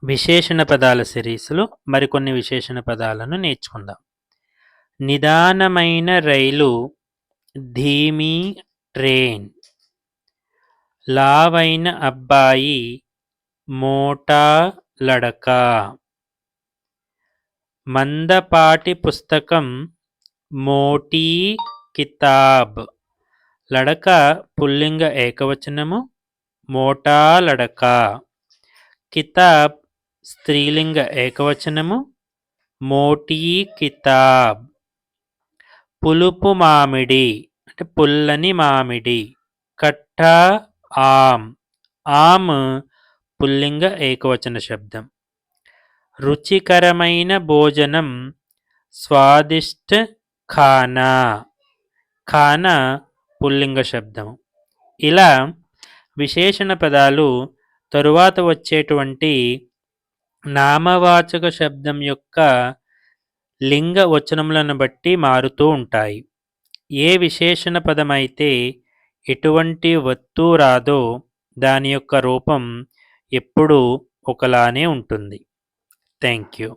విశేషణ పదాల సిరీస్లో మరికొన్ని విశేషణ పదాలను నేర్చుకుందాం. నిదానమైన రైలు, ధీమీ ట్రైన్. లావైన అబ్బాయి, మోటా లడకా. మందపాటి పుస్తకం, మోటీ కితాబ్. లడక పుల్లింగ ఏకవచనము, మోటా లడకా. కితాబ్ స్త్రీలింగ ఏకవచనము, మోటీ కితాబ్. పులుపు మామిడి అంటే పుల్లని మామిడి, కట్టా ఆమ్. ఆమ్ పుల్లింగ ఏకవచన శబ్దం. రుచికరమైన భోజనం, స్వాదిష్ట ఖానా. ఖానా పుల్లింగ శబ్దము. ఇలా విశేషణ పదాలు తరువాత వచ్చేటువంటి నామవాచక శబ్దం యొక్క లింగ వచనములను బట్టి మారుతూ ఉంటాయి. ఏ విశేషణ పదమైతే ఎటువంటి వత్తు రాదో దాని యొక్క రూపం ఎప్పుడూ ఒకలానే ఉంటుంది. Thank you.